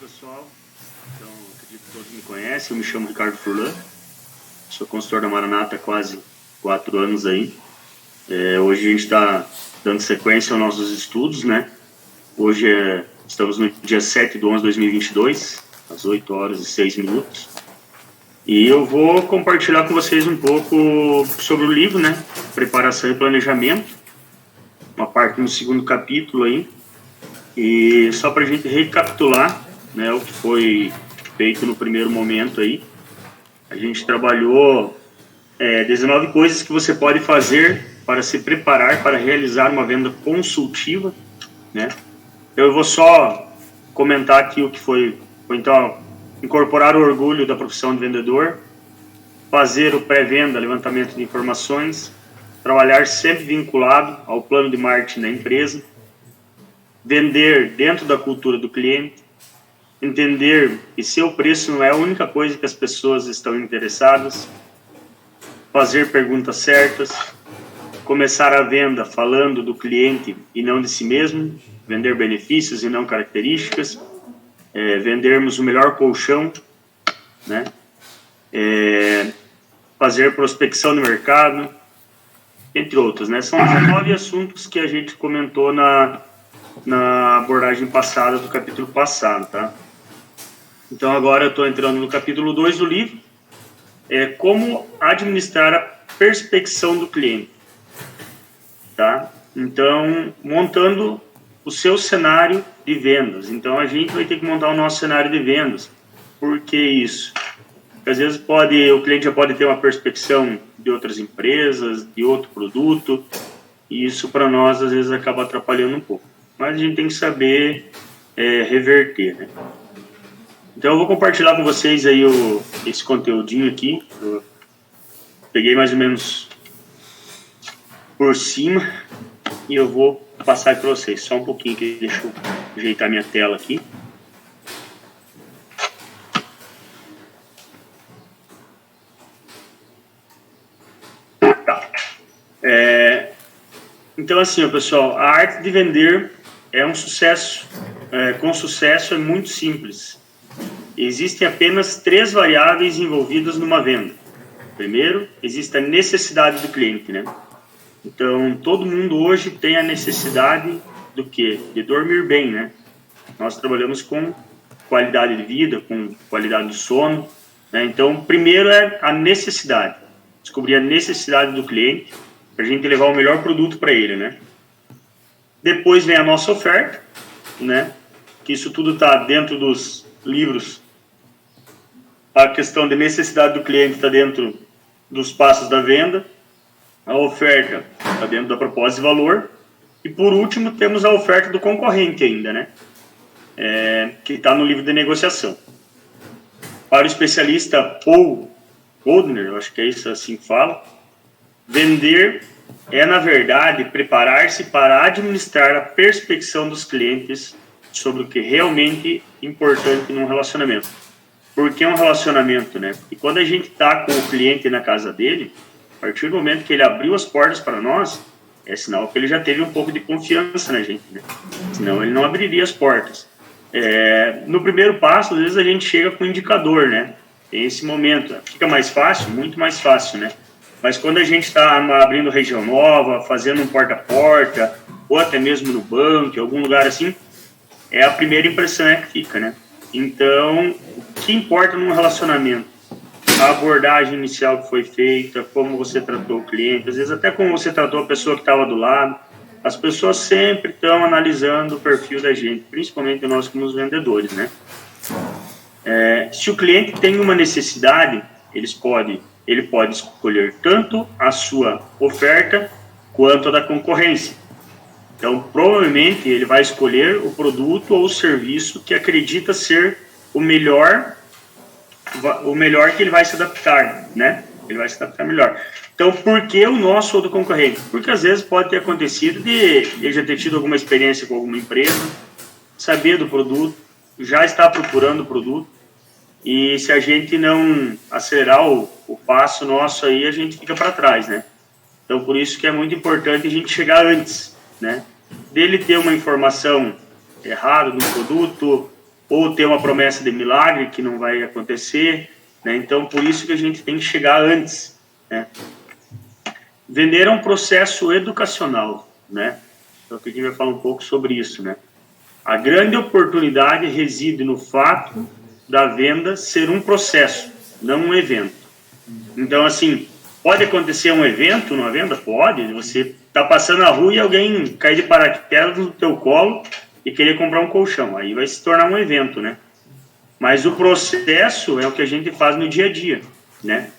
pessoal. Então, acredito que todos me conhecem. Eu me chamo Ricardo Furlan. Sou consultor da Maranata há quase 4 anos aí. Hoje a gente está dando sequência aos nossos estudos, né? Hoje estamos no dia 7/11/2022, às 8h06. E eu vou compartilhar com vocês um pouco sobre o livro, né? Preparação e Planejamento. Uma parte no segundo capítulo aí. E só para a gente recapitular, né, o que foi feito no primeiro momento aí. A gente trabalhou 19 coisas que você pode fazer para se preparar para realizar uma venda consultiva, né? Eu vou só comentar aqui o que foi então, incorporar o orgulho da profissão de vendedor, fazer o pré-venda, levantamento de informações, trabalhar sempre vinculado ao plano de marketing da empresa, vender dentro da cultura do cliente, entender que seu preço não é a única coisa que as pessoas estão interessadas, fazer perguntas certas, começar a venda falando do cliente e não de si mesmo, vender benefícios e não características, vendermos o melhor colchão, né? Fazer prospecção no mercado, entre outros, né? São 19 assuntos que a gente comentou na abordagem passada do capítulo passado, tá? Então agora eu estou entrando no capítulo 2 do livro, como administrar a perspecção do cliente, tá? Então, montando o seu cenário de vendas. Então a gente vai ter que montar o nosso cenário de vendas. Por que isso? Porque às vezes o cliente já pode ter uma perspecção de outras empresas, de outro produto, e isso para nós às vezes acaba atrapalhando um pouco. Mas a gente tem que saber reverter, né? Então eu vou compartilhar com vocês aí esse conteúdinho aqui. Eu peguei mais ou menos por cima e eu vou passar aqui para vocês. Só um pouquinho aqui, deixa eu ajeitar minha tela aqui. Tá. Então assim, pessoal, a arte de vender é um sucesso. Com sucesso é muito simples. Existem apenas 3 variáveis envolvidas numa venda. Primeiro, existe a necessidade do cliente, né? Então, todo mundo hoje tem a necessidade do quê? De dormir bem, né? Nós trabalhamos com qualidade de vida, com qualidade de sono, né? Então, primeiro é a necessidade. Descobrir a necessidade do cliente para a gente levar o melhor produto para ele, né? Depois vem a nossa oferta, né? Que isso tudo está dentro dos livros. A questão de necessidade do cliente está dentro dos passos da venda. A oferta está dentro da proposta de valor. E por último temos a oferta do concorrente ainda, né? Que está no livro de negociação. Para o especialista Paul Goldner, eu acho que é isso assim que fala, vender é, na verdade, preparar-se para administrar a perspecção dos clientes sobre o que é realmente importante num relacionamento. Por que um relacionamento, né? Porque quando a gente está com o cliente na casa dele, a partir do momento que ele abriu as portas para nós, é sinal que ele já teve um pouco de confiança na gente, né? Senão ele não abriria as portas. No primeiro passo, às vezes a gente chega com um indicador, né? Tem esse momento. Fica mais fácil? Muito mais fácil, né? Mas quando a gente está abrindo região nova, fazendo um porta-a-porta, ou até mesmo no banco, em algum lugar assim, é a primeira impressão que fica, né? Então, o que importa num relacionamento? A abordagem inicial que foi feita, como você tratou o cliente, às vezes até como você tratou a pessoa que estava do lado. As pessoas sempre estão analisando o perfil da gente, principalmente nós como os vendedores, né? Se o cliente tem uma necessidade, ele pode escolher tanto a sua oferta quanto a da concorrência. Então, provavelmente, ele vai escolher o produto ou o serviço que acredita ser o melhor que ele vai se adaptar, né? Ele vai se adaptar melhor. Então, por que o nosso ou do concorrente? Porque às vezes pode ter acontecido de ele já ter tido alguma experiência com alguma empresa, saber do produto, já está procurando o produto, e se a gente não acelerar o passo nosso aí, a gente fica para trás, né? Então, por isso que é muito importante a gente chegar antes, né? Dele ter uma informação errada do produto, ou ter uma promessa de milagre que não vai acontecer, né? Então, por isso que a gente tem que chegar antes, né? Vender é um processo educacional, né? Então, aqui a gente vai falar um pouco sobre isso, né? A grande oportunidade reside no fato da venda ser um processo, não um evento. Então, assim, pode acontecer um evento numa venda? Pode. Você está passando na rua e alguém cai de paraquedas no teu colo e querer comprar um colchão. Aí vai se tornar um evento, né? Mas o processo é o que a gente faz no dia a dia, né?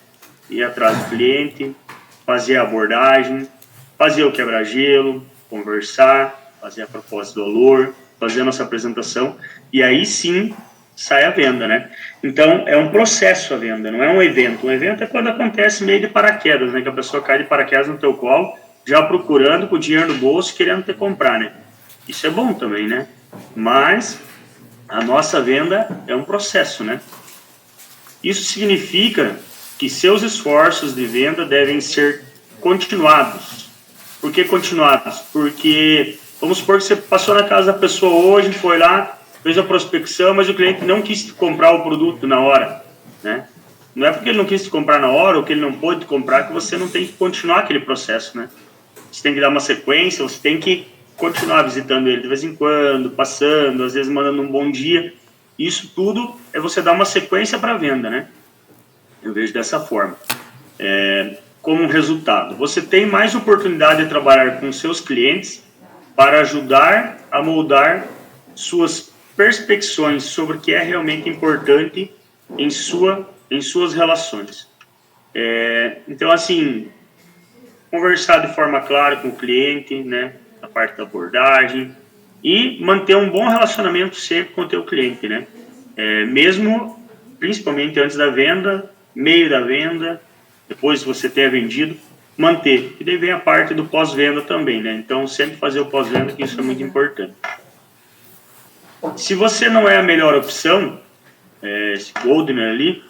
Ir atrás do cliente, fazer a abordagem, fazer o quebra-gelo, conversar, fazer a proposta do valor, fazer a nossa apresentação, e aí sim sai a venda, né? Então, é um processo a venda, não é um evento. Um evento é quando acontece meio de paraquedas, né? Que a pessoa cai de paraquedas no teu colo, já procurando, com o dinheiro no bolso, querendo te comprar, né? Isso é bom também, né? Mas a nossa venda é um processo, né? Isso significa que seus esforços de venda devem ser continuados. Por que continuados? Porque, vamos supor que você passou na casa da pessoa hoje, foi lá, fez a prospecção, mas o cliente não quis comprar o produto na hora, né? Não é porque ele não quis comprar na hora ou que ele não pôde comprar que você não tem que continuar aquele processo, né? Você tem que dar uma sequência, você tem que continuar visitando ele de vez em quando, passando, às vezes mandando um bom dia. Isso tudo é você dar uma sequência para a venda, né? Eu vejo dessa forma. Como um resultado, você tem mais oportunidade de trabalhar com seus clientes para ajudar a moldar suas perspectivas sobre o que é realmente importante em suas relações. Então, assim, conversar de forma clara com o cliente, né, a parte da abordagem, e manter um bom relacionamento sempre com o teu cliente, né? Mesmo, principalmente antes da venda, meio da venda, depois que você tenha vendido, manter. E daí vem a parte do pós-venda também, né? Então, sempre fazer o pós-venda, que isso é muito importante. Se você não é a melhor opção, esse Goldner ali,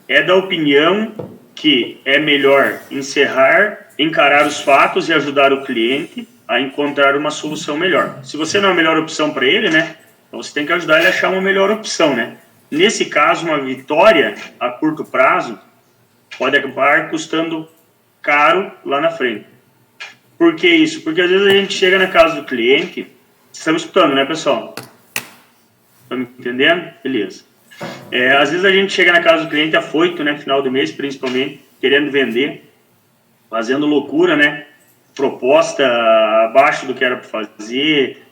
é da opinião que é melhor encerrar, encarar os fatos e ajudar o cliente a encontrar uma solução melhor. Se você não é a melhor opção para ele, né? Então você tem que ajudar ele a achar uma melhor opção, né? Nesse caso, uma vitória a curto prazo pode acabar custando caro lá na frente. Por que isso? Porque às vezes a gente chega na casa do cliente, vocês estão me escutando, né, pessoal? Estão me entendendo? Beleza. Às vezes a gente chega na casa do cliente afoito, né, final do mês principalmente, querendo vender, fazendo loucura, né, proposta abaixo do que era para fazer,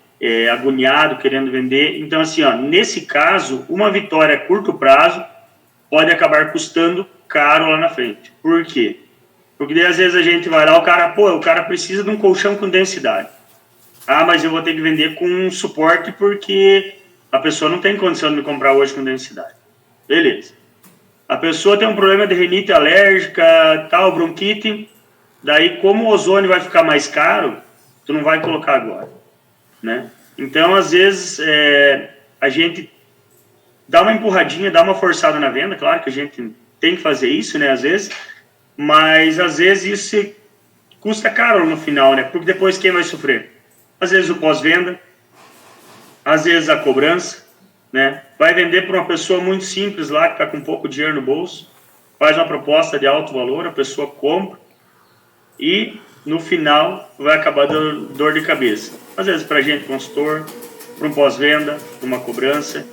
agoniado, querendo vender. Então, assim, ó, nesse caso, uma vitória a curto prazo pode acabar custando caro lá na frente. Por quê? Porque daí, às vezes a gente vai lá, o cara precisa de um colchão com densidade. Ah, mas eu vou ter que vender com um suporte porque a pessoa não tem condição de me comprar hoje com densidade. Beleza. A pessoa tem um problema de rinite alérgica, tal, bronquite. Daí, como o ozônio vai ficar mais caro, tu não vai colocar agora, né? Então, às vezes, a gente dá uma empurradinha, dá uma forçada na venda. Claro que a gente tem que fazer isso, né? Às vezes. Mas, às vezes, isso custa caro no final, né? Porque depois quem vai sofrer? Às vezes o pós-venda, às vezes a cobrança, né? Vai vender para uma pessoa muito simples lá, que está com pouco dinheiro no bolso, faz uma proposta de alto valor, a pessoa compra e no final vai acabar dando dor de cabeça. Às vezes para a gente, consultor, para um pós-venda, para uma cobrança,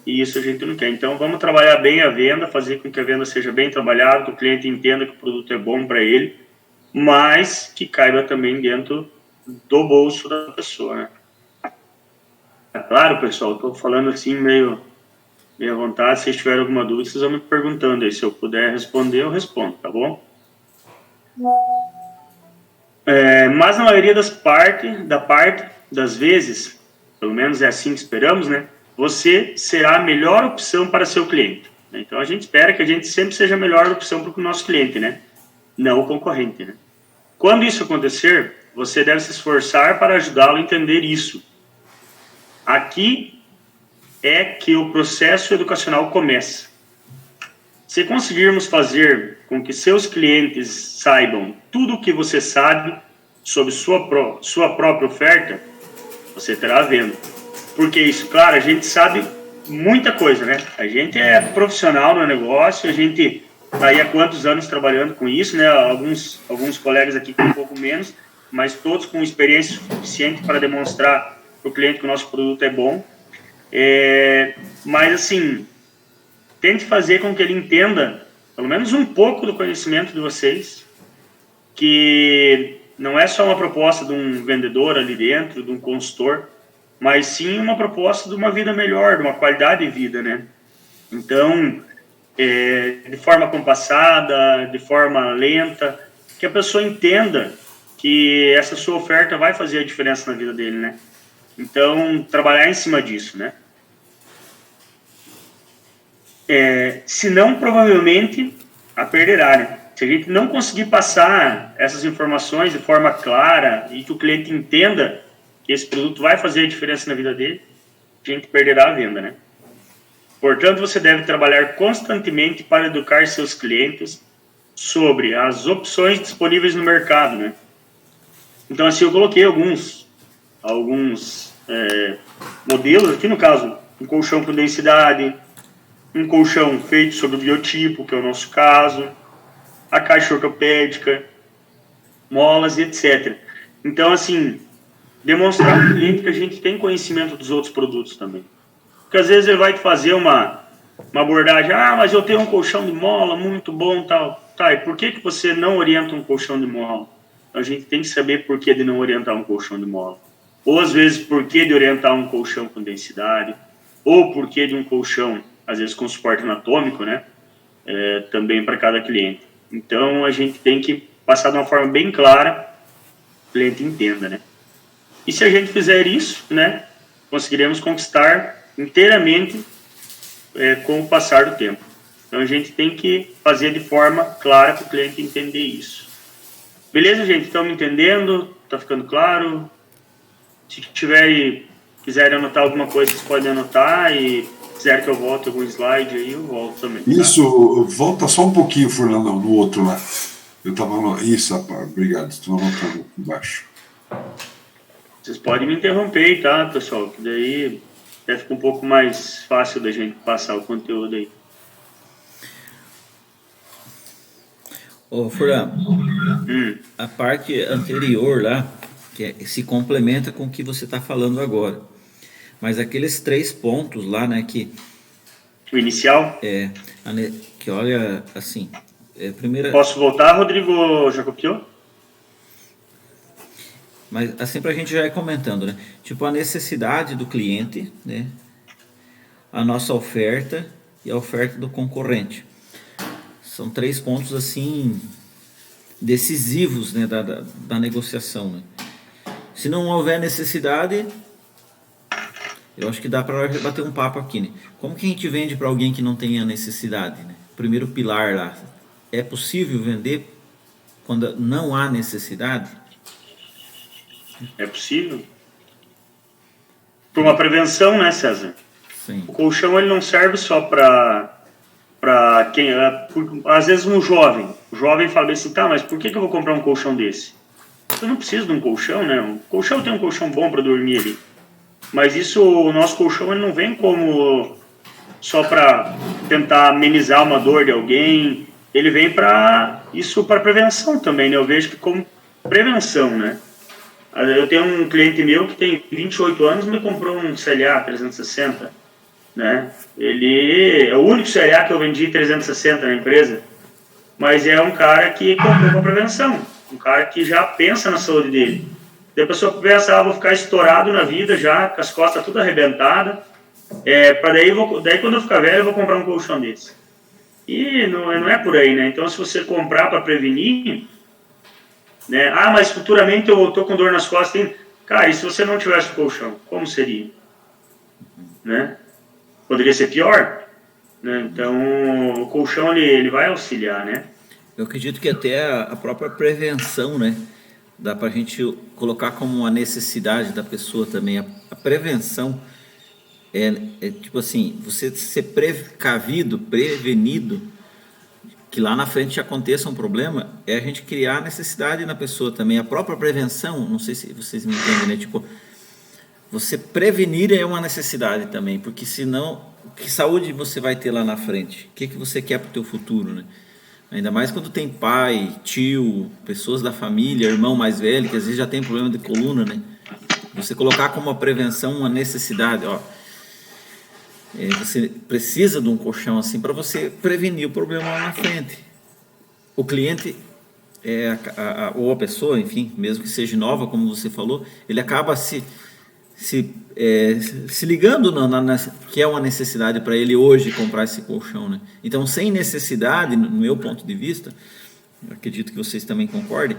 e isso a gente não quer. Então vamos trabalhar bem a venda, fazer com que a venda seja bem trabalhada, que o cliente entenda que o produto é bom para ele, mas que caiba também dentro do bolso da pessoa, né? Claro, pessoal, estou falando assim meio à vontade. Se tiver alguma dúvida, vocês vão me perguntando aí. Se eu puder responder, eu respondo, tá bom? Mas na maioria das vezes, pelo menos é assim que esperamos, né? Você será a melhor opção para seu cliente. Então a gente espera que a gente sempre seja a melhor opção para o nosso cliente, né? Não o concorrente, né? Quando isso acontecer, você deve se esforçar para ajudá-lo a entender isso. Aqui é que o processo educacional começa. Se conseguirmos fazer com que seus clientes saibam tudo o que você sabe sobre sua própria oferta, você terá a venda. Porque isso, claro, a gente sabe muita coisa, né? A gente é profissional no negócio, a gente está aí há quantos anos trabalhando com isso, né? Alguns colegas aqui com um pouco menos, mas todos com experiência suficiente para demonstrar para o cliente que o nosso produto é bom. Mas, assim, tente fazer com que ele entenda, pelo menos um pouco do conhecimento de vocês, que não é só uma proposta de um vendedor ali dentro, de um consultor, mas sim uma proposta de uma vida melhor, de uma qualidade de vida, né? Então, de forma compassada, de forma lenta, que a pessoa entenda que essa sua oferta vai fazer a diferença na vida dele, né? Então, trabalhar em cima disso, né? Se não, provavelmente, a perderá, né? Se a gente não conseguir passar essas informações de forma clara e que o cliente entenda que esse produto vai fazer a diferença na vida dele, a gente perderá a venda, né? Portanto, você deve trabalhar constantemente para educar seus clientes sobre as opções disponíveis no mercado, né? Então, assim, eu coloquei alguns modelos, aqui no caso, um colchão com densidade, um colchão feito sobre o biotipo, que é o nosso caso, a caixa ortopédica, molas e etc. Então, assim, demonstrar para o cliente que a gente tem conhecimento dos outros produtos também. Porque às vezes ele vai te fazer uma abordagem, mas eu tenho um colchão de mola muito bom, tal. Tá, e por que você não orienta um colchão de mola? A gente tem que saber por que de não orientar um colchão de mola. Ou às vezes por que de orientar um colchão com densidade, ou por que de um colchão, às vezes com suporte anatômico, né? Também para cada cliente. Então a gente tem que passar de uma forma bem clara, que o cliente entenda, né? E se a gente fizer isso, né, conseguiremos conquistar inteiramente com o passar do tempo. Então a gente tem que fazer de forma clara para o cliente entender isso. Beleza, gente? Estão me entendendo? Está ficando claro? Se quiserem anotar alguma coisa, vocês podem anotar, e quiser que eu volte algum slide aí, eu volto também. Tá? Isso, volta só um pouquinho, Fernandão, no outro lá. Eu estava... Isso, rapaz, obrigado, estou anotando aqui embaixo. Vocês podem me interromper, tá, pessoal? Que daí fica um pouco mais fácil da gente passar o conteúdo aí. Ô, Furlan, a parte anterior lá, se complementa com o que você está falando agora. Mas aqueles 3 pontos lá, né, que... O inicial? Que olha, assim... primeira... Posso voltar, Rodrigo? Já copiou? Mas assim, pra gente já ir comentando, né? Tipo, a necessidade do cliente, né? A nossa oferta e a oferta do concorrente. São 3 pontos, assim, decisivos, né, da negociação, né? Se não houver necessidade, eu acho que dá para bater um papo aqui, né? Como que a gente vende para alguém que não tenha necessidade, né? Primeiro pilar lá, é possível vender quando não há necessidade? É possível. Por uma prevenção, né, César? Sim. O colchão ele não serve só para quem... às vezes o jovem fala assim, tá, mas por que eu vou comprar um colchão desse? Eu não preciso de um colchão, né? O colchão tem um colchão bom para dormir ali. Mas isso, o nosso colchão ele não vem como só para tentar amenizar uma dor de alguém. Ele vem para prevenção também, né? Eu vejo que como prevenção, né? Eu tenho um cliente meu que tem 28 anos e me comprou um CLA 360, né? Ele é o único CLA que eu vendi 360 na empresa, mas é um cara que comprou com prevenção, um cara que já pensa na saúde dele. Daí a pessoa pensa, vou ficar estourado na vida já, com as costas tudo arrebentadas, daí quando eu ficar velho eu vou comprar um colchão desse. E não é por aí, né? Então se você comprar para prevenir, né? Mas futuramente eu tô com dor nas costas. Cara, e se você não tivesse o colchão, como seria? Né? Poderia ser pior, né? Então o colchão ele vai auxiliar, né? Eu acredito que até a própria prevenção, né? Dá pra gente colocar como uma necessidade da pessoa também. A prevenção é tipo assim, você ser prevenido, que lá na frente aconteça um problema, é a gente criar a necessidade na pessoa também. A própria prevenção, não sei se vocês me entendem, né? Tipo, você prevenir é uma necessidade também, porque senão que saúde você vai ter lá na frente? O que você quer para o teu futuro, né? Ainda mais quando tem pai, tio, pessoas da família, irmão mais velho, que às vezes já tem problema de coluna, né? Você colocar como uma prevenção uma necessidade, ó. Você precisa de um colchão assim para você prevenir o problema lá na frente. O cliente ou a pessoa, enfim, mesmo que seja nova, como você falou, ele acaba se ligando que é uma necessidade para ele hoje comprar esse colchão, né? Então, sem necessidade, no meu ponto de vista, acredito que vocês também concordem,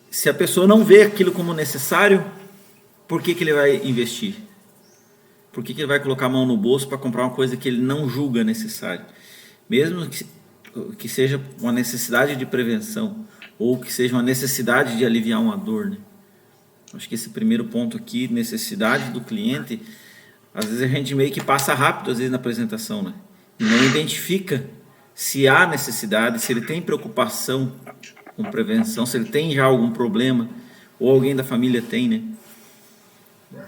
se a pessoa não vê aquilo como necessário, por que ele vai investir? Por que ele vai colocar a mão no bolso para comprar uma coisa que ele não julga necessário? Mesmo que seja uma necessidade de prevenção, ou que seja uma necessidade de aliviar uma dor, né? Acho que esse primeiro ponto aqui, necessidade do cliente, às vezes a gente meio que passa rápido às vezes na apresentação, né? E não identifica se há necessidade, se ele tem preocupação com prevenção, se ele tem já algum problema, ou alguém da família tem, né?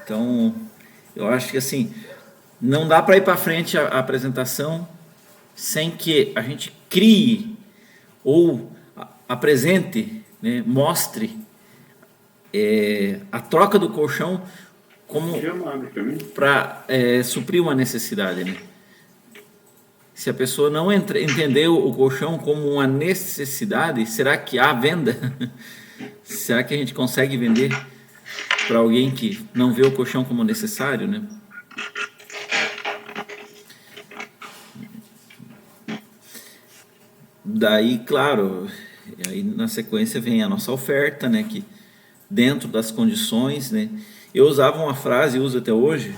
Então, eu acho que assim, não dá para ir para frente a apresentação sem que a gente crie ou apresente, né, mostre a troca do colchão como para suprir uma necessidade, né? Se a pessoa não entendeu o colchão como uma necessidade, será que há venda? Será que a gente consegue vender para alguém que não vê o colchão como necessário, né? Daí, claro, aí na sequência vem a nossa oferta, né? Que dentro das condições, né? Eu usava uma frase, uso até hoje,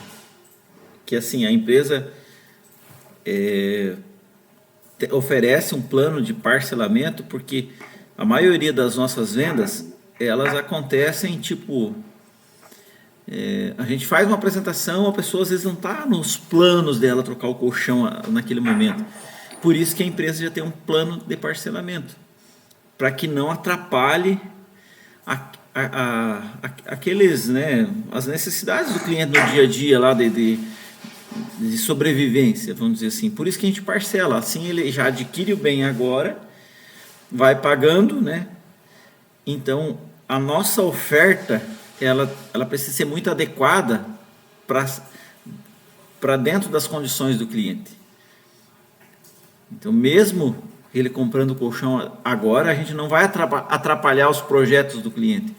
que assim, a empresa oferece um plano de parcelamento, porque a maioria das nossas vendas, elas acontecem tipo, a gente faz uma apresentação, a pessoa às vezes não está nos planos dela trocar o colchão naquele momento. Por isso que a empresa já tem um plano de parcelamento, para que não atrapalhe aqueles, né, as necessidades do cliente no dia a dia lá de sobrevivência, vamos dizer assim. Por isso que a gente parcela, assim ele já adquire o bem agora, vai pagando, né? Então a nossa oferta ela precisa ser muito adequada para dentro das condições do cliente. Então, mesmo ele comprando o colchão agora, a gente não vai atrapalhar os projetos do cliente.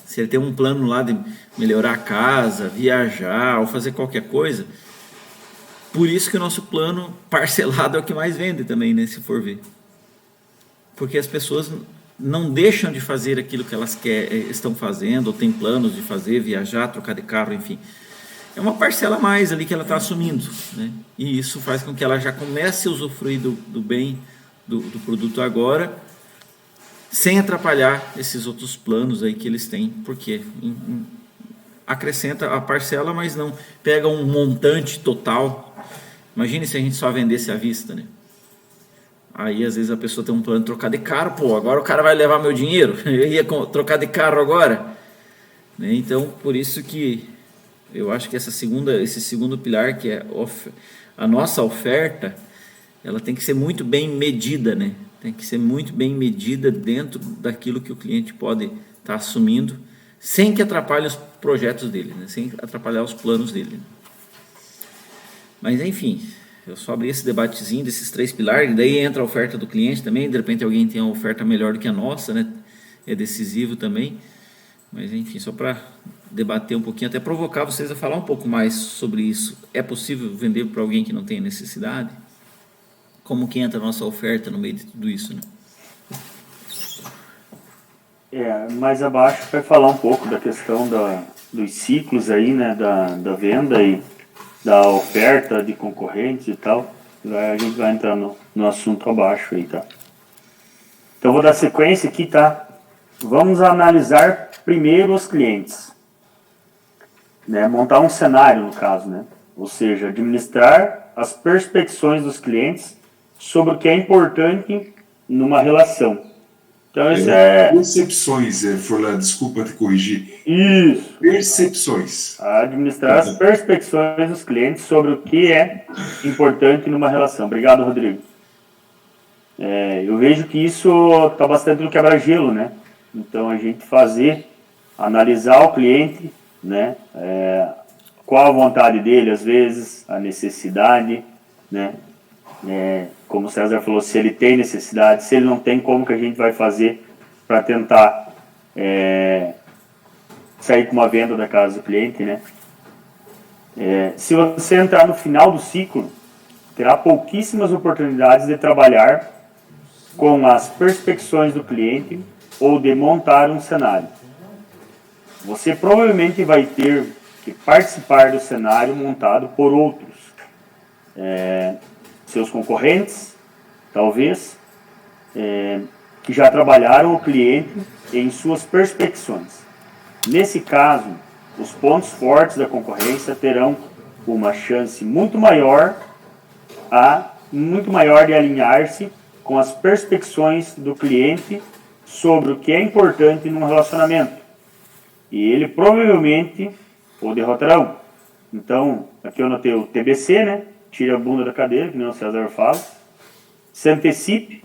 Se ele tem um plano lá de melhorar a casa, viajar ou fazer qualquer coisa, por isso que o nosso plano parcelado é o que mais vende também, né, se for ver. Porque as pessoas não deixam de fazer aquilo que elas estão fazendo, ou têm planos de fazer, viajar, trocar de carro, enfim. É uma parcela a mais ali que ela está assumindo, né? E isso faz com que ela já comece a usufruir do bem do produto agora, sem atrapalhar esses outros planos aí que eles têm, porque acrescenta a parcela, mas não pega um montante total. Imagine se a gente só vendesse à vista, né? Aí às vezes a pessoa tem um plano de trocar de carro, pô, agora o cara vai levar meu dinheiro, eu ia trocar de carro agora, né? Então, por isso que eu acho que esse segundo pilar, que é a nossa oferta, ela tem que ser muito bem medida, né? Tem que ser muito bem medida dentro daquilo que o cliente pode estar assumindo, sem que atrapalhe os projetos dele, né? Sem atrapalhar os planos dele, né? Mas enfim, eu só abri esse debatezinho desses 3 pilares, daí entra a oferta do cliente também, de repente alguém tem uma oferta melhor do que a nossa, né? É decisivo também. Mas enfim, só para debater um pouquinho, até provocar vocês a falar um pouco mais sobre isso. É possível vender para alguém que não tem necessidade? Como que entra a nossa oferta no meio de tudo isso, né? Mais abaixo vai falar um pouco da questão dos ciclos aí, né, da venda e da oferta de concorrentes e tal. A gente vai entrar no assunto abaixo aí, tá? Então vou dar sequência aqui, tá? Vamos analisar primeiro os clientes, né? Montar um cenário, no caso, né? Ou seja, administrar as perspectivas dos clientes sobre o que é importante numa relação. Então, isso é... Percepções, Forlan, desculpa te corrigir. Isso. Percepções. Administrar as percepções dos clientes sobre o que é importante numa relação. Obrigado, Rodrigo. Eu vejo que isso está bastante no quebra-gelo, né? Então, a gente analisar o cliente, né? Qual a vontade dele, às vezes, a necessidade, né? Como o César falou, se ele tem necessidade, se ele não tem, como que a gente vai fazer para tentar sair com uma venda da casa do cliente, né? Se você entrar no final do ciclo, terá pouquíssimas oportunidades de trabalhar com as perspectivas do cliente ou de montar um cenário. Você provavelmente vai ter que participar do cenário montado por outros, seus concorrentes, talvez, que já trabalharam o cliente em suas perspectivas. Nesse caso, os pontos fortes da concorrência terão uma chance muito maior de alinhar-se com as perspectivas do cliente sobre o que é importante num relacionamento. E ele provavelmente o derrotarão. Então, aqui eu notei o TBC, né? Tire a bunda da cadeira, que nem o César fala. Se antecipe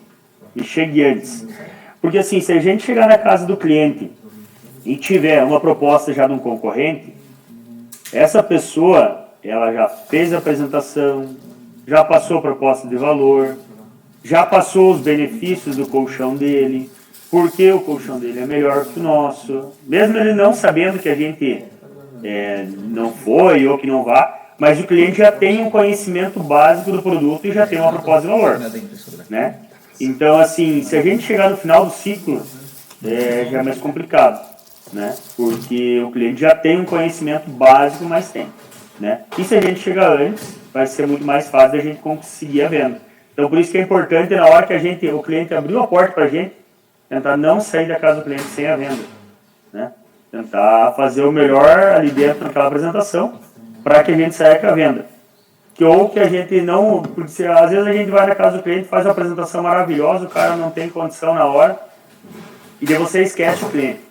e chegue antes. Porque assim, se a gente chegar na casa do cliente e tiver uma proposta já de um concorrente, essa pessoa, ela já fez a apresentação, já passou a proposta de valor, já passou os benefícios do colchão dele, porque o colchão dele é melhor que o nosso, mesmo ele não sabendo que a gente não foi ou que não vá, mas o cliente já tem um conhecimento básico do produto e já tem uma proposta de valor, né? Então, assim, se a gente chegar no final do ciclo, já é mais complicado, né? Porque o cliente já tem um conhecimento básico, mas tem, né? E se a gente chegar antes, vai ser muito mais fácil da gente conseguir a venda. Então, por isso que é importante, na hora que o cliente abriu a porta para a gente, tentar não sair da casa do cliente sem a venda, né? Tentar fazer o melhor ali dentro daquela apresentação para que a gente saia com a venda. Ou que a gente não... Porque às vezes a gente vai na casa do cliente, faz uma apresentação maravilhosa, o cara não tem condição na hora, e daí você esquece o cliente.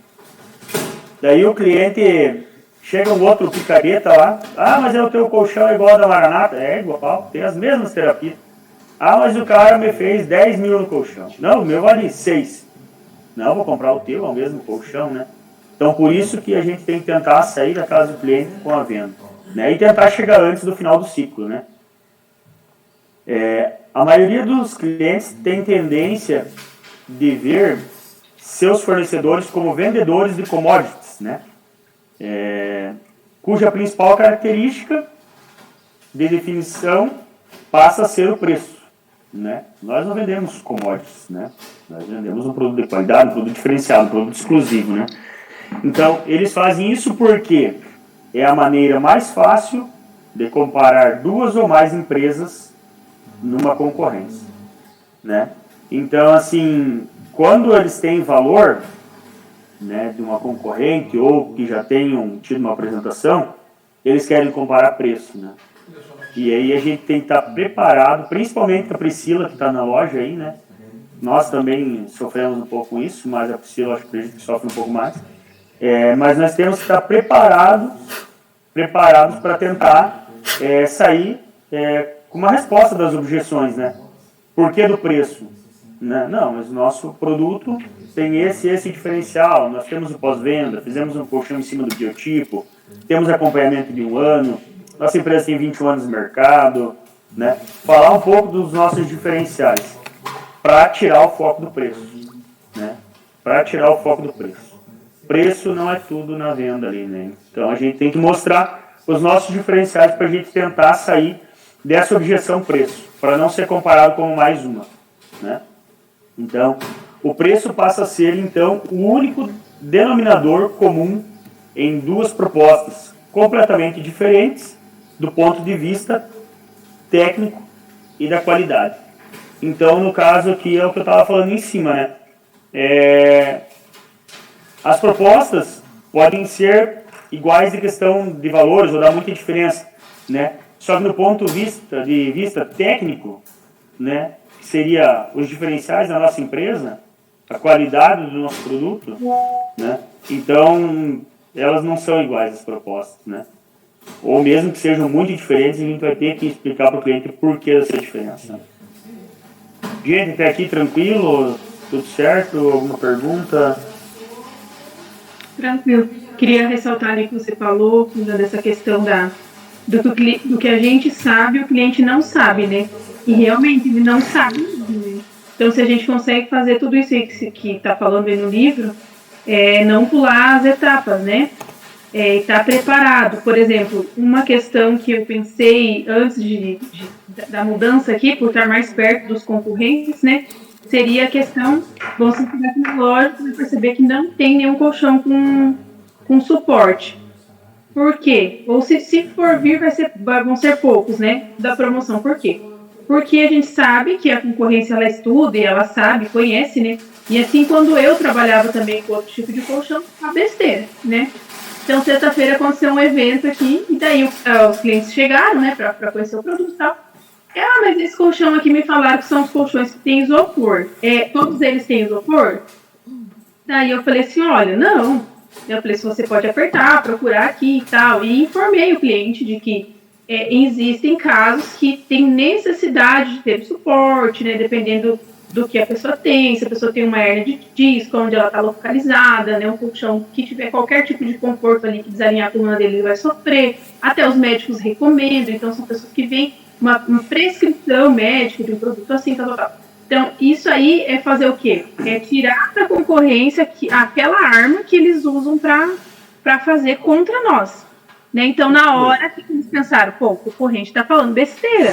Daí o cliente... Chega um outro picareta lá, mas o teu colchão é igual ao da Maranata? É igual, tem as mesmas terapias. Mas o cara me fez 10 mil no colchão. Não, o meu vale 6. Não, vou comprar o teu, é o mesmo colchão, né? Então, por isso que a gente tem que tentar sair da casa do cliente com a venda, né? E tentar chegar antes do final do ciclo, né? A maioria dos clientes tem tendência de ver seus fornecedores como vendedores de commodities, né? Cuja principal característica de definição passa a ser o preço, né? Nós não vendemos commodities, né? Nós vendemos um produto de qualidade, um produto diferenciado, um produto exclusivo, né? Então, eles fazem isso porque é a maneira mais fácil de comparar duas ou mais empresas numa concorrência, né? Então, assim, quando eles têm valor, né, de uma concorrente ou que já tenham tido uma apresentação, eles querem comparar preço, né? E aí a gente tem que estar preparado, principalmente a Priscila que está na loja aí, né? Nós também sofremos um pouco com isso, mas a Priscila acho que sofre um pouco mais. Mas nós temos que estar preparados para tentar sair com uma resposta das objeções, né? Por que do preço? Né? Não, mas o nosso produto tem esse diferencial, nós temos o pós-venda, fizemos um colchão em cima do biotipo, temos acompanhamento de 1 ano, nossa empresa tem 21 anos no mercado, né? Falar um pouco dos nossos diferenciais, para tirar o foco do preço, né? Para tirar o foco do preço. Preço não é tudo na venda ali, né? Então a gente tem que mostrar os nossos diferenciais para a gente tentar sair dessa objeção preço, para não ser comparado como mais uma, né? Então, o preço passa a ser, então, o único denominador comum em duas propostas completamente diferentes do ponto de vista técnico e da qualidade. Então, no caso aqui, é o que eu estava falando em cima, né? As propostas podem ser iguais de questão de valores ou dar muita diferença, né? Só que no ponto de vista técnico, né, que seria os diferenciais da nossa empresa, a qualidade do nosso produto, né? Então, elas não são iguais as propostas, né? Ou mesmo que sejam muito diferentes, a gente vai ter que explicar para o cliente por que dessa diferença. Gente, até aqui tranquilo? Tudo certo? Alguma pergunta? Tranquilo. Queria ressaltar ali que você falou dessa questão do que a gente sabe, o cliente não sabe, né? E realmente ele não sabe mesmo, né? Então, se a gente consegue fazer tudo isso aí que está falando aí no livro, não pular as etapas, né? Estar preparado. Por exemplo, uma questão que eu pensei antes da mudança aqui, por estar mais perto dos concorrentes, né? Seria a questão, você chegar aqui na loja e perceber que não tem nenhum colchão com suporte. Por quê? Ou se for vir, vão ser poucos, né? Da promoção. Por quê? Porque a gente sabe que a concorrência, ela estuda e ela sabe, conhece, né? E assim, quando eu trabalhava também com outro tipo de colchão, a besteira, né? Então, sexta-feira aconteceu um evento aqui, e daí os clientes chegaram, né, para conhecer o produto e tal. Mas esse colchão aqui me falaram que são os colchões que têm isopor. Todos eles têm isopor? Daí eu falei assim, olha, não. Eu falei, se você pode apertar, procurar aqui e tal. E informei o cliente de que existem casos que tem necessidade de ter suporte, né, dependendo do que a pessoa tem, se a pessoa tem uma hernia de disco, onde ela está localizada, né, um colchão que tiver qualquer tipo de conforto ali, que desalinhar a coluna dele, ele vai sofrer. Até os médicos recomendam, então são pessoas que vêm uma prescrição médica de um produto assim, tal. Então, isso aí é fazer o quê? É tirar da concorrência aquela arma que eles usam para fazer contra nós. Né? Então, na hora que eles pensaram, o concorrente está falando besteira.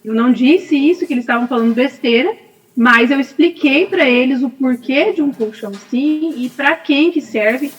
Eu não disse isso, que eles estavam falando besteira, mas eu expliquei para eles o porquê de um colchão sim e para quem que serve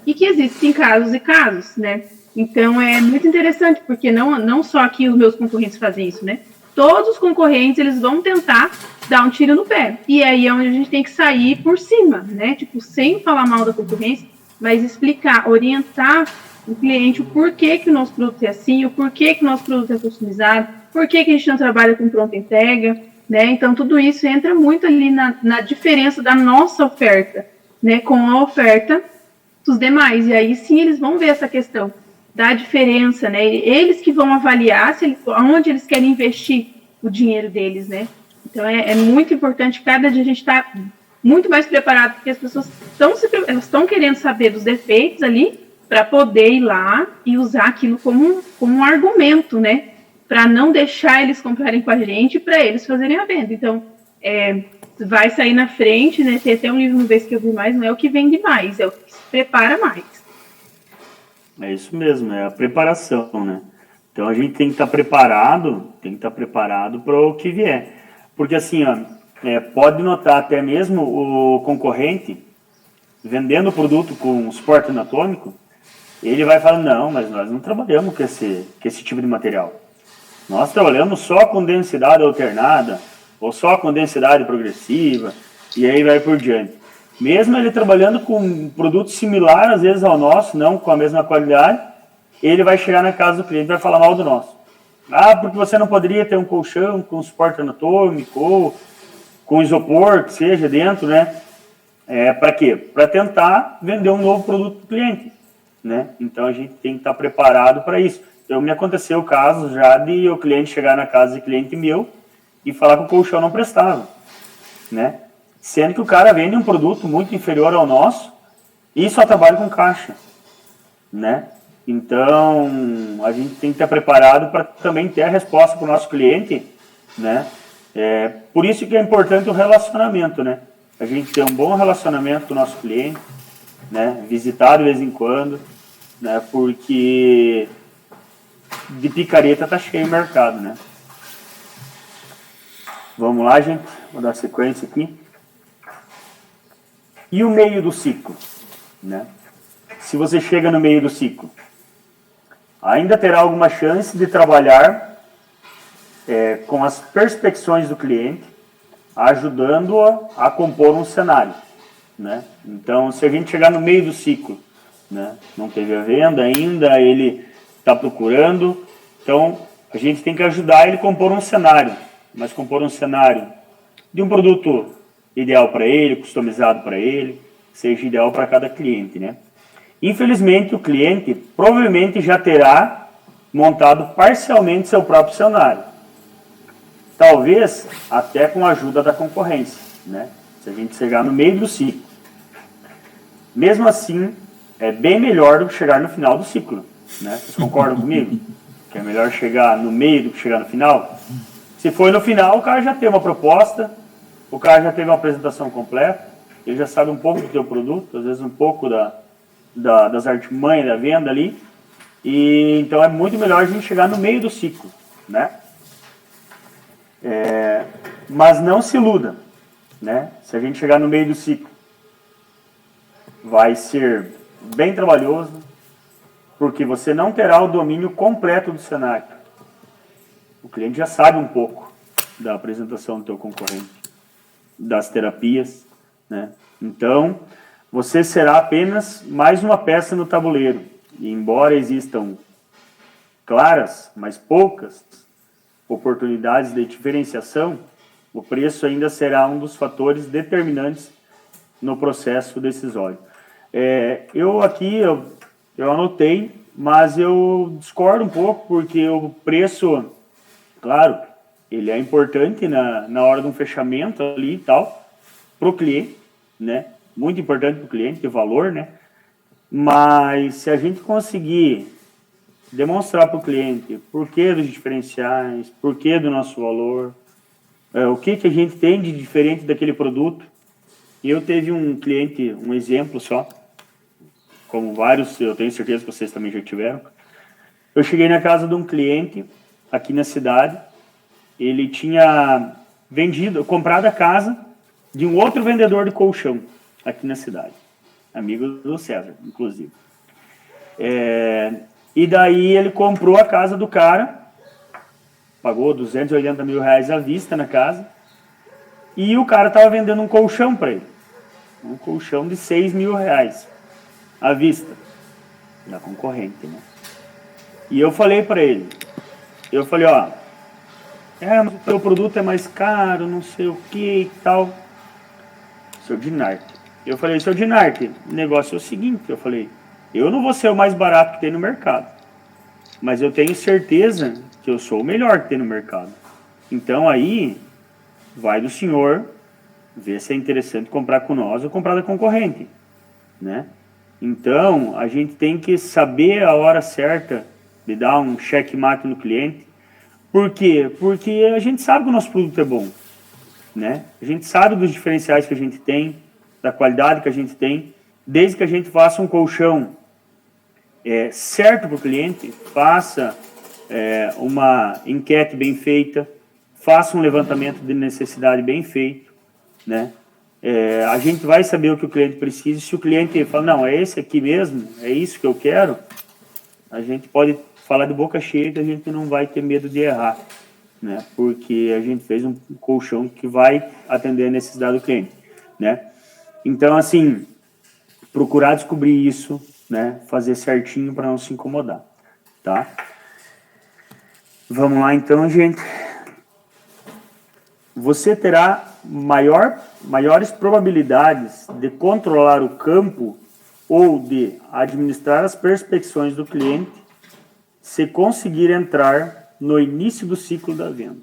e que existem casos e casos, né? Então, é muito interessante, porque não só aqui os meus concorrentes fazem isso, né? Todos os concorrentes, eles vão tentar dar um tiro no pé. E aí é onde a gente tem que sair por cima, né? Tipo, sem falar mal da concorrência, mas explicar, orientar o cliente o porquê que o nosso produto é assim, o porquê que o nosso produto é customizado, por que a gente não trabalha com pronta entrega, né? Então, tudo isso entra muito ali na diferença da nossa oferta, né? Com a oferta dos demais. E aí, sim, eles vão ver essa questão da diferença, né? Eles que vão avaliar onde eles querem investir o dinheiro deles, né? Então, é muito importante cada dia a gente estar muito mais preparado, porque as pessoas estão querendo saber dos defeitos ali para poder ir lá e usar aquilo como um argumento, né? Para não deixar eles comprarem com a gente, para eles fazerem a venda. Então, vai sair na frente, né? Tem até um livro no Vez que eu vi mais, não é o que vende mais, é o que se prepara mais. É isso mesmo, é a preparação, né? Então a gente tem que estar preparado, para o que vier. Porque assim, pode notar até mesmo o concorrente vendendo o produto com suporte anatômico, ele vai falar, não, mas nós não trabalhamos com esse tipo de material. Nós trabalhamos só com densidade alternada, ou só com densidade progressiva, e aí vai por diante. Mesmo ele trabalhando com um produto similar, às vezes, ao nosso, não com a mesma qualidade, ele vai chegar na casa do cliente e vai falar mal do nosso. Porque você não poderia ter um colchão com suporte anatômico, ou com isopor, que seja dentro, né? Para quê? Para tentar vender um novo produto para o cliente, né? Então, a gente tem que estar preparado para isso. Então, me aconteceu o caso já de o cliente chegar na casa de cliente meu e falar que o colchão não prestava, né? Sendo que o cara vende um produto muito inferior ao nosso e só trabalha com caixa, né? Então, a gente tem que estar preparado para também ter a resposta para o nosso cliente, né? Por isso que é importante o relacionamento, né? A gente ter um bom relacionamento com o nosso cliente, né? Visitar de vez em quando, né? Porque de picareta tá cheio o mercado, né? Vamos lá, gente. Vou dar sequência aqui. E o meio do ciclo, né? Se você chega no meio do ciclo, ainda terá alguma chance de trabalhar com as perspectivas do cliente, ajudando-o a compor um cenário, né? Então, se a gente chegar no meio do ciclo, né, não teve a venda ainda, ele está procurando, então a gente tem que ajudar ele a compor um cenário, mas compor um cenário de um produto ideal para ele, customizado para ele, seja ideal para cada cliente, né? Infelizmente, o cliente provavelmente já terá montado parcialmente seu próprio cenário. Talvez até com a ajuda da concorrência, né? Se a gente chegar no meio do ciclo. Mesmo assim, é bem melhor do que chegar no final do ciclo, né? Vocês concordam comigo? Que é melhor chegar no meio do que chegar no final? Se for no final, o cara já tem uma proposta, o cara já teve uma apresentação completa, ele já sabe um pouco do teu produto, às vezes um pouco das artimanhas da venda ali, e então é muito melhor a gente chegar no meio do ciclo, né? Mas não se iluda, né? Se a gente chegar no meio do ciclo, vai ser bem trabalhoso, porque você não terá o domínio completo do cenário. O cliente já sabe um pouco da apresentação do teu concorrente, das terapias, né? Então, você será apenas mais uma peça no tabuleiro. E embora existam claras, mas poucas oportunidades de diferenciação, o preço ainda será um dos fatores determinantes no processo decisório. Eu anotei, mas eu discordo um pouco, porque o preço, claro, ele é importante na hora de um fechamento ali e tal, para o cliente, né? Muito importante para o cliente, ter valor, né? Mas se a gente conseguir demonstrar para o cliente por que dos diferenciais, por que do nosso valor, o que a gente tem de diferente daquele produto. E eu teve um cliente, um exemplo só, como vários, eu tenho certeza que vocês também já tiveram. Eu cheguei na casa de um cliente aqui na cidade, ele tinha comprado a casa de um outro vendedor de colchão aqui na cidade, amigo do César, inclusive. E daí ele comprou a casa do cara, pagou R$280 mil à vista na casa, e o cara estava vendendo um colchão para ele, um colchão de R$6 mil à vista, da concorrente, né? E eu falei para ele, mas o teu produto é mais caro, não sei o que e tal. Seu Dinarte. Eu falei, seu Dinarte, o negócio é o seguinte, eu não vou ser o mais barato que tem no mercado, mas eu tenho certeza que eu sou o melhor que tem no mercado. Então aí, vai do senhor ver se é interessante comprar com nós ou comprar da concorrente, né? Então, a gente tem que saber a hora certa de dar um checkmate no cliente. Por quê? Porque a gente sabe que o nosso produto é bom, né? A gente sabe dos diferenciais que a gente tem, da qualidade que a gente tem, desde que a gente faça um colchão certo para o cliente, faça uma enquete bem feita, faça um levantamento de necessidade bem feito, né? A gente vai saber o que o cliente precisa. Se o cliente fala, não, é esse aqui mesmo, é isso que eu quero, a gente pode falar de boca cheia que a gente não vai ter medo de errar, né? Porque a gente fez um colchão que vai atender a necessidade do cliente, né? Então, assim, procurar descobrir isso, né? Fazer certinho para não se incomodar, tá? Vamos lá, então, gente. Você terá maiores probabilidades de controlar o campo ou de administrar as perspectivas do cliente se conseguir entrar no início do ciclo da venda.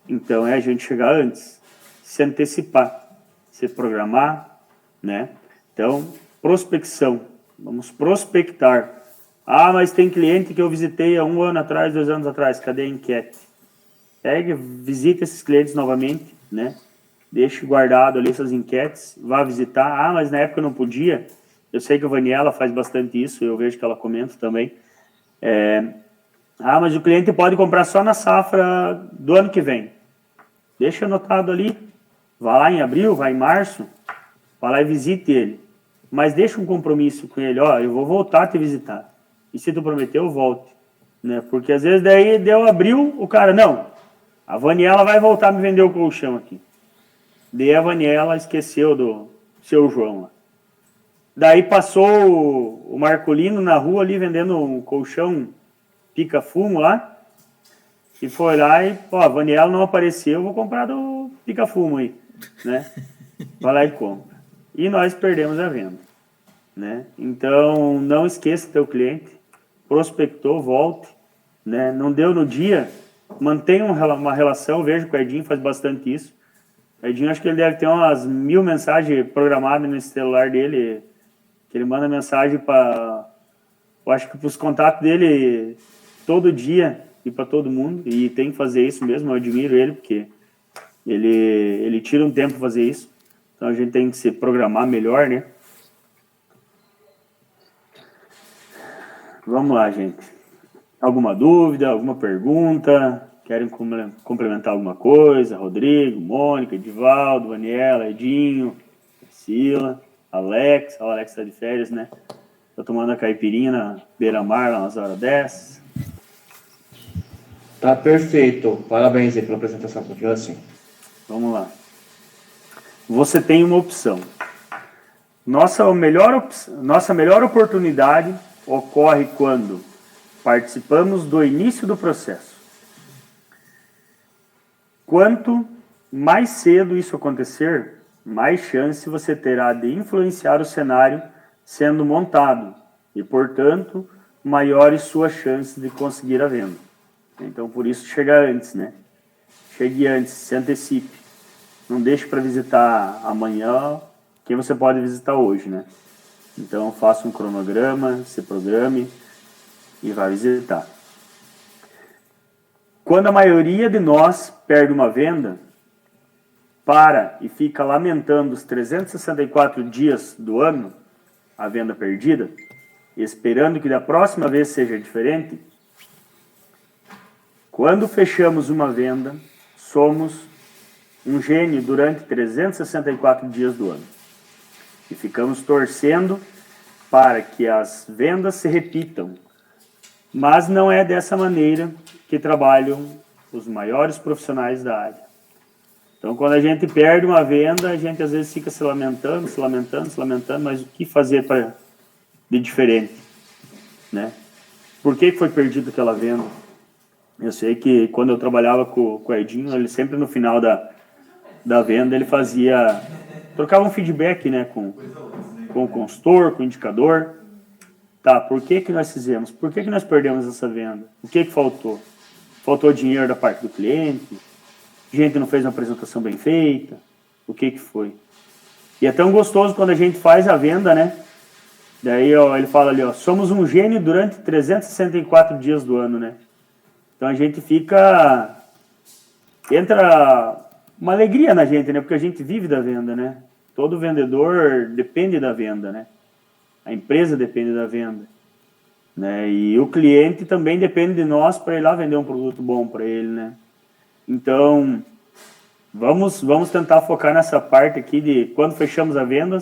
Então, é a gente chegar antes, se antecipar, se programar, né? Então, prospecção. Vamos prospectar. Ah, mas tem cliente que eu visitei há 1 ano atrás, 2 anos atrás. Cadê a enquete? Visita esses clientes novamente, né? Deixe guardado ali essas enquetes, vá visitar. Ah, mas na época eu não podia. Eu sei que a Vaniela faz bastante isso, eu vejo que ela comenta também. Mas o cliente pode comprar só na safra do ano que vem. Deixa anotado ali. Vá lá em abril, vá em março, vá lá e visite ele. Mas deixa um compromisso com ele. Eu vou voltar a te visitar. E se tu prometeu, eu volte. Né? Porque às vezes daí deu abril, o cara, não, a Vaniela vai voltar a me vender o colchão aqui. Daí a Vaniela esqueceu do seu João lá. Daí passou o Marcolino na rua ali vendendo um colchão pica-fumo lá. E foi lá e, a Vaniela não apareceu, eu vou comprar do pica-fumo aí. né? Vai lá e compra. E nós perdemos a venda, né? Então, não esqueça teu cliente, prospectou, volte, né? Não deu no dia, mantenha uma relação, veja que o Edinho faz bastante isso. O Edinho, acho que ele deve ter umas 1000 mensagens programadas nesse celular dele, que ele manda mensagem para, eu acho que para os contatos dele todo dia e para todo mundo, e tem que fazer isso mesmo, eu admiro ele, porque ele tira um tempo para fazer isso. Então a gente tem que se programar melhor, né? Vamos lá, gente. Alguma dúvida, alguma pergunta? Querem complementar alguma coisa? Rodrigo, Mônica, Edivaldo, Daniela, Edinho, Sila, Alex. O Alex está de férias, né? Tô tomando a caipirinha na beira-mar, lá nas horas 10. Tá perfeito. Parabéns aí pela apresentação. Continua assim. Vamos lá. Você tem uma opção. Nossa melhor oportunidade ocorre quando participamos do início do processo. Quanto mais cedo isso acontecer, mais chance você terá de influenciar o cenário sendo montado e, portanto, maiores suas chances de conseguir a venda. Então, por isso, chega antes, né? Chegue antes, se antecipe. Não deixe para visitar amanhã quem você pode visitar hoje, né? Então, faça um cronograma, se programe e vá visitar. Quando a maioria de nós perde uma venda, para e fica lamentando os 364 dias do ano, a venda perdida, esperando que da próxima vez seja diferente, quando fechamos uma venda, somos um gênio durante 364 dias do ano. E ficamos torcendo para que as vendas se repitam. Mas não é dessa maneira que trabalham os maiores profissionais da área. Então, quando a gente perde uma venda, a gente às vezes fica se lamentando, mas o que fazer de diferente, né? Por que foi perdida aquela venda? Eu sei que quando eu trabalhava com o Edinho, ele sempre no final da venda, ele trocava um feedback, né, com o consultor, com o indicador. Tá, por que nós fizemos? Por que nós perdemos essa venda? O que faltou? Faltou dinheiro da parte do cliente? A gente não fez uma apresentação bem feita? O que foi? E é tão gostoso quando a gente faz a venda, né? Daí ó, ele fala ali, ó, somos um gênio durante 364 dias do ano, né? Então a gente entra uma alegria na gente, né? Porque a gente vive da venda, né? Todo vendedor depende da venda, né? A empresa depende da venda, né? E o cliente também depende de nós para ir lá vender um produto bom para ele, né? Então, vamos tentar focar nessa parte aqui de quando fechamos a venda,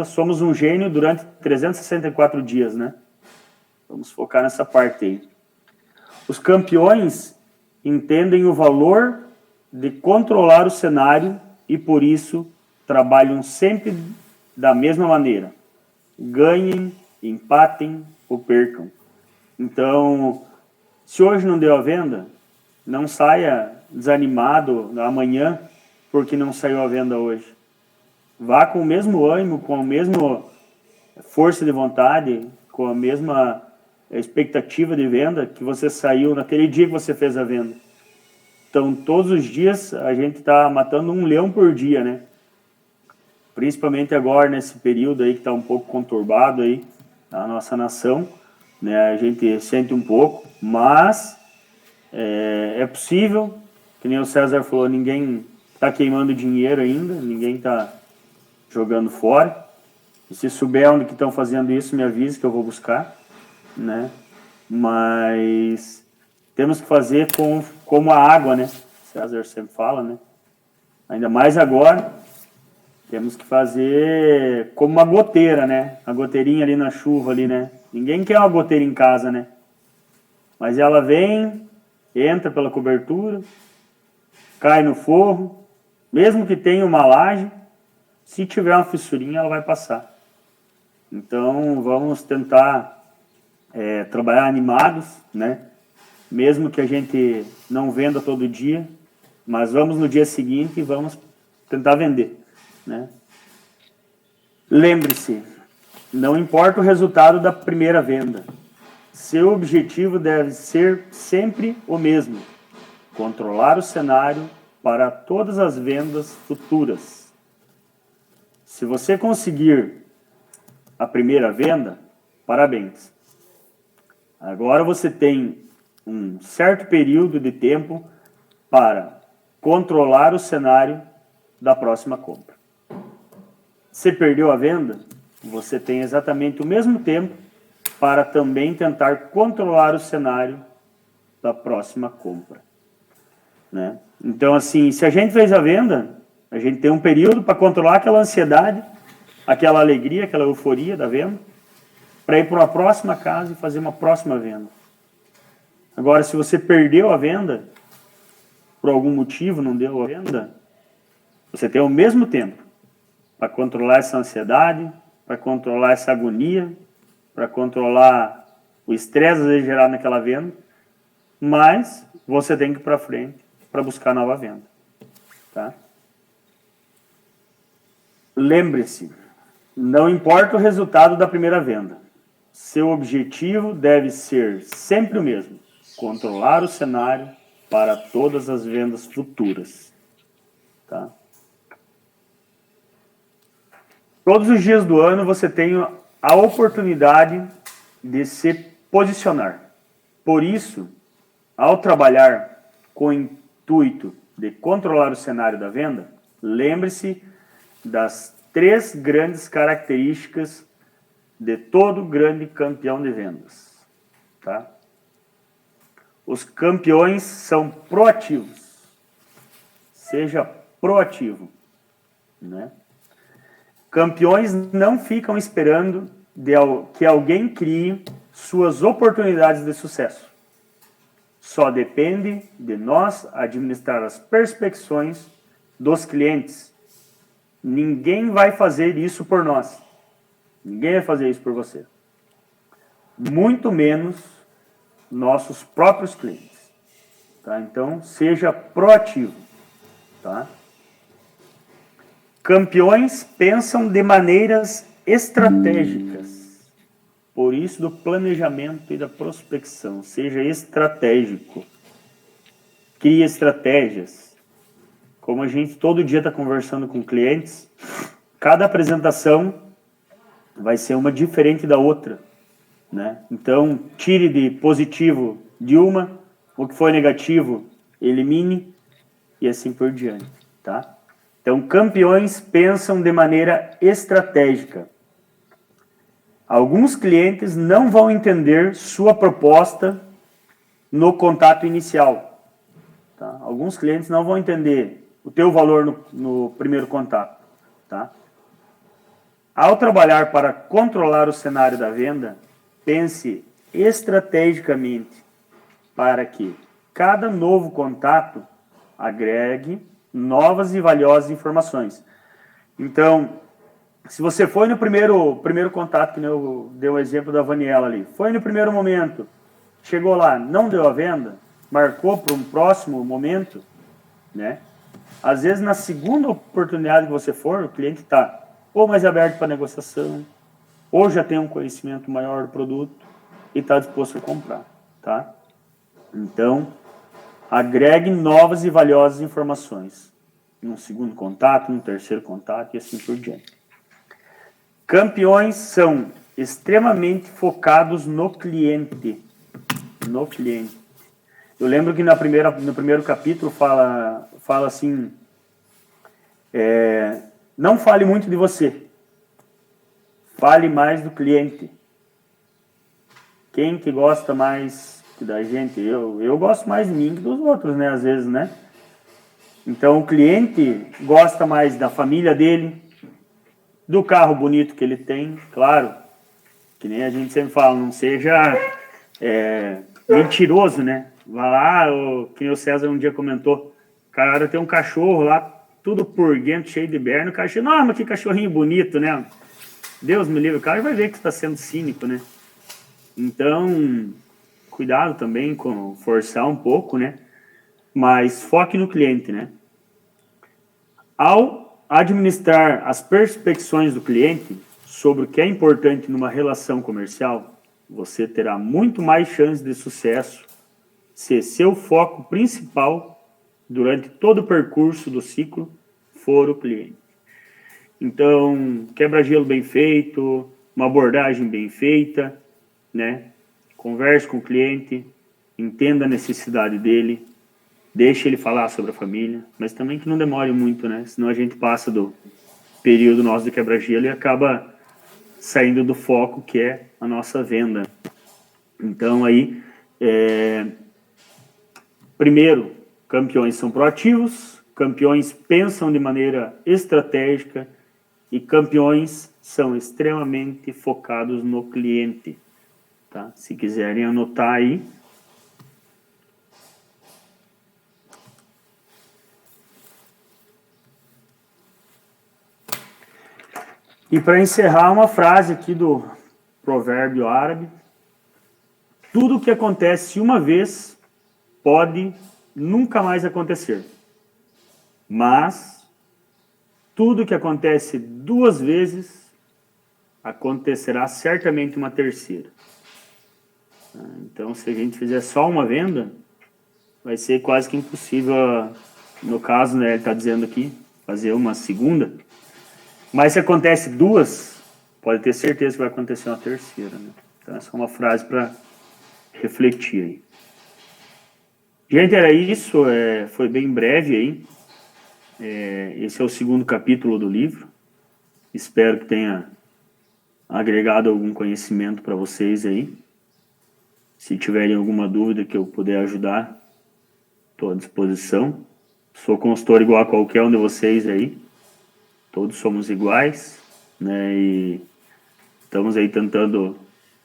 somos um gênio durante 364 dias, né? Vamos focar nessa parte aí. Os campeões entendem o valor de controlar o cenário e, por isso, trabalham sempre da mesma maneira. Ganhem, empatem ou percam. Então, se hoje não deu a venda, não saia desanimado amanhã porque não saiu a venda hoje. Vá com o mesmo ânimo, com a mesma força de vontade, com a mesma expectativa de venda que você saiu naquele dia que você fez a venda. Então, todos os dias a gente está matando um leão por dia, né? Principalmente agora, nesse período aí que está um pouco conturbado aí, a nossa nação, né? A gente sente um pouco, mas é possível, que nem o César falou, ninguém está queimando dinheiro ainda, ninguém está jogando fora. E se souber onde que estão fazendo isso, me avise que eu vou buscar, né? Mas temos que fazer como a água, né? O César sempre fala, né? Ainda mais agora, temos que fazer como uma goteira, né? A goteirinha ali na chuva ali, né? Ninguém quer uma goteira em casa, né? Mas ela vem, entra pela cobertura, cai no forro, mesmo que tenha uma laje, se tiver uma fissurinha, ela vai passar. Então, vamos tentar trabalhar animados, né? Mesmo que a gente não venda todo dia, mas vamos no dia seguinte e vamos tentar vender, né? Lembre-se, não importa o resultado da primeira venda, seu objetivo deve ser sempre o mesmo: controlar o cenário para todas as vendas futuras. Se você conseguir a primeira venda, parabéns. Agora você tem um certo período de tempo para controlar o cenário da próxima compra. Se perdeu a venda, você tem exatamente o mesmo tempo para também tentar controlar o cenário da próxima compra, né? Então, assim, se a gente fez a venda, a gente tem um período para controlar aquela ansiedade, aquela alegria, aquela euforia da venda, para ir para uma próxima casa e fazer uma próxima venda. Agora, se você perdeu a venda, por algum motivo não deu a venda, você tem o mesmo tempo para controlar essa ansiedade, para controlar essa agonia, para controlar o estresse gerado naquela venda, mas você tem que ir para frente para buscar nova venda, tá? Lembre-se, não importa o resultado da primeira venda, seu objetivo deve ser sempre o mesmo: controlar o cenário para todas as vendas futuras, tá? Todos os dias do ano você tem a oportunidade de se posicionar. Por isso, ao trabalhar com o intuito de controlar o cenário da venda, lembre-se das 3 grandes características de todo grande campeão de vendas, tá? Os campeões são proativos. Seja proativo, né? Campeões não ficam esperando que alguém crie suas oportunidades de sucesso. Só depende de nós administrar as perspectivas dos clientes. Ninguém vai fazer isso por nós. Ninguém vai fazer isso por você. Muito menos nossos próprios clientes, tá? Então, seja proativo, tá? Campeões pensam de maneiras estratégicas. Por isso, do planejamento e da prospecção. Seja estratégico. Crie estratégias. Como a gente todo dia está conversando com clientes, cada apresentação vai ser uma diferente da outra, né? Então, tire de positivo de uma, o que for negativo, elimine, e assim por diante, tá? Então, campeões pensam de maneira estratégica. Alguns clientes não vão entender sua proposta no contato inicial, tá? Alguns clientes não vão entender o teu valor no primeiro contato, tá? Ao trabalhar para controlar o cenário da venda, pense estrategicamente para que cada novo contato agregue novas e valiosas informações. Então, se você foi no primeiro contato, que eu dei o exemplo da Vaniela ali, foi no primeiro momento, chegou lá, não deu a venda, marcou para um próximo momento, né? Às vezes, na segunda oportunidade que você for, o cliente está ou mais aberto para negociação, ou já tem um conhecimento maior do produto e está disposto a comprar, tá? Então, agregue novas e valiosas informações num segundo contato, num terceiro contato e assim por diante. Campeões são extremamente focados no cliente. No cliente. Eu lembro que no primeiro capítulo fala assim, não fale muito de você, fale mais do cliente. Quem que gosta mais da gente? Eu gosto mais de mim que dos outros, né? Às vezes, né? Então, o cliente gosta mais da família dele, do carro bonito que ele tem, claro, que nem a gente sempre fala, não seja mentiroso, né? Vai lá, que nem o César um dia comentou, o cara tem um cachorro lá, tudo purguento, cheio de berno, o cara chega, não, mas que cachorrinho bonito, né? Deus me livre, o cara vai ver que está sendo cínico, né? Então, cuidado também com forçar um pouco, né? mas foque no cliente, né? Ao administrar as perspectivas do cliente sobre o que é importante numa relação comercial, você terá muito mais chance de sucesso se seu foco principal durante todo o percurso do ciclo for o cliente. Então, quebra-gelo bem feito, uma abordagem bem feita, né? Converse com o cliente, entenda a necessidade dele, deixe ele falar sobre a família, mas também que não demore muito, né? Senão a gente passa do período nosso de quebra-gelo e acaba saindo do foco que é a nossa venda. Então aí, primeiro, campeões são proativos, campeões pensam de maneira estratégica e campeões são extremamente focados no cliente. Tá? Se quiserem anotar aí. E para encerrar, uma frase aqui do provérbio árabe: tudo que acontece uma vez pode nunca mais acontecer, mas tudo que acontece 2 vezes acontecerá certamente uma terceira. Então, se a gente fizer só uma venda, vai ser quase que impossível, no caso, né, ele está dizendo aqui, fazer uma segunda. Mas se acontece 2, pode ter certeza que vai acontecer uma terceira, né? Então, essa é uma frase para refletir aí. Gente, era isso. Foi bem breve aí. Esse é o 2º capítulo do livro. Espero que tenha agregado algum conhecimento para vocês aí. Se tiverem alguma dúvida que eu puder ajudar, estou à disposição. Sou consultor igual a qualquer um de vocês aí. Todos somos iguais, né? E estamos aí tentando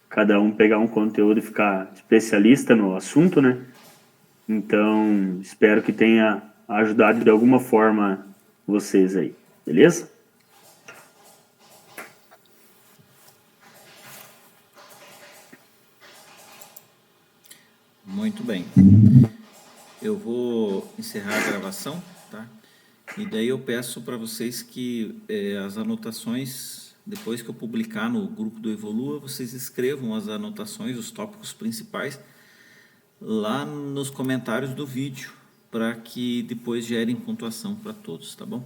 cada um pegar um conteúdo e ficar especialista no assunto, né? Então, espero que tenha ajudado de alguma forma vocês aí, beleza? Muito bem. Eu vou encerrar a gravação, tá? E daí eu peço para vocês que as anotações, depois que eu publicar no grupo do Evolua, vocês escrevam as anotações, os tópicos principais, lá nos comentários do vídeo, para que depois gerem pontuação para todos, tá bom?